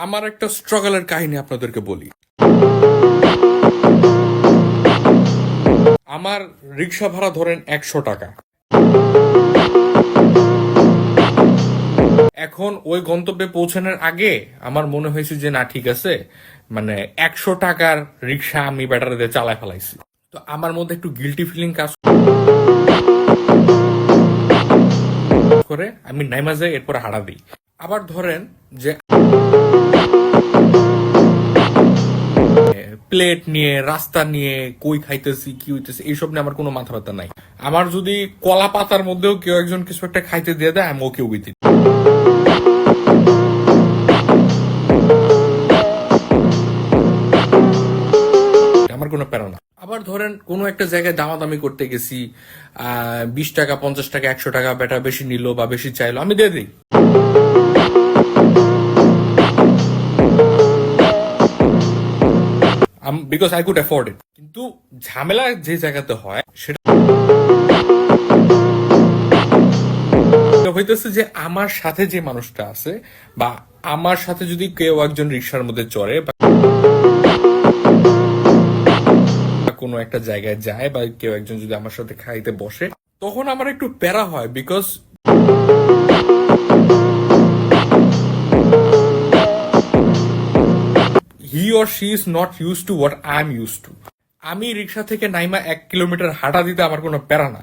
আমার একটা স্ট্রাগলের কাহিনী আপনাদেরকে বলি। আমার রিক্সা ভাড়া ধরেন 100 টাকা। এখন ওই গন্তব্যে পৌঁছানোর আগে আমার মনে হয়েছে যে না ঠিক আছে, মানে 100 টাকার রিক্সা আমি ব্যাটারি দিয়ে চালায় ফেলাইছি। তো আমার মধ্যে একটু গিল্টি ফিলিং কাজ করে, আমি নাইমা যাই, এরপরে হাঁটা দিই। আবার ধরেন যে প্লেট নিয়ে, রাস্তা নিয়ে, কই খাইতেছি, কি হইতেছে, এইসব নিয়ে আমার কোনো মাথা ব্যথা নাই। আমার যদি কলা পাতার মধ্যেও কেউ একজন কিছু একটা খাইতে দিয়ে দেয়, আমি ওকে উইথ ইট। আমার কোনো প্যারা না। আবার ধরেন কোনো একটা জায়গায় দামাদামি করতে গেছি, 20 টাকা, 50 টাকা, 100 টাকা বেটা বেশি নিল বা বেশি চাইলো, আমি দিয়ে দিই। Because I could afford it. কিন্তু ঝামেলা যে জায়গাতে হয় সেটা হইতেছে যে আমার সাথে যে মানুষটা আছে, বা আমার সাথে যদি কেউ একজন রিক্সার মধ্যে চড়ে বা কোনো একটা জায়গায় যায়, বা কেউ একজন যদি আমার সাথে খাইতে বসে, তখন আমার একটু প্যারা হয়। Because he or she is not use to what I am use to. আমি রিক্সা থেকে নাইমা 1 কিলোমিটার হাঁটা দিতে আমার কোনো প্যারা না।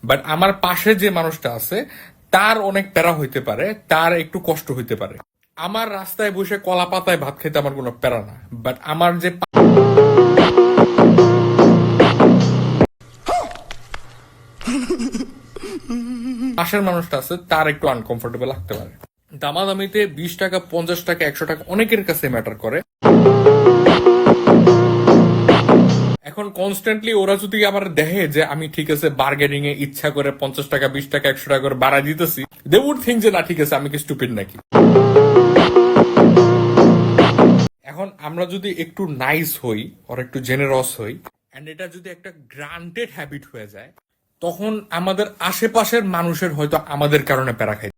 বাট আমার পাশে যে মানুষটা আছে তার অনেক প্যারা হইতে পারে, তার একটু কষ্ট হইতে পারে। আমার রাস্তায় বসে কলা পাতায় ভাত খেতে আমার কোনো প্যারা না, বাট আমার যে পাশের মানুষটা আছে তার একটু আনকমফোর্টেবল লাগতে পারে। দামাদামিতে 20 টাকা, 50 টাকা, 100 টাকা অনেকের কাছে ম্যাটার করে। এখন কনস্ট্যান্টলি ওরা যদি আবার দেখে যে আমি ঠিক আছে বার্গেনিং এ ইচ্ছা করে 50 টাকা, 20 টাকা, 100 টাকা করে বাড়া দিতেছি, দে উড থিঙ্ক যে না ঠিক আছে আমি কি স্টুপিড নাকি। এখন আমরা যদি একটু নাইস হই আর একটু জেনারস হই, এন্ড এটা যদি একটা গ্রান্টেড হ্যাবিট হয়ে যায়, তখন আমাদের আশেপাশের মানুষের হয়তো আমাদের কারণে প্যারা খাই।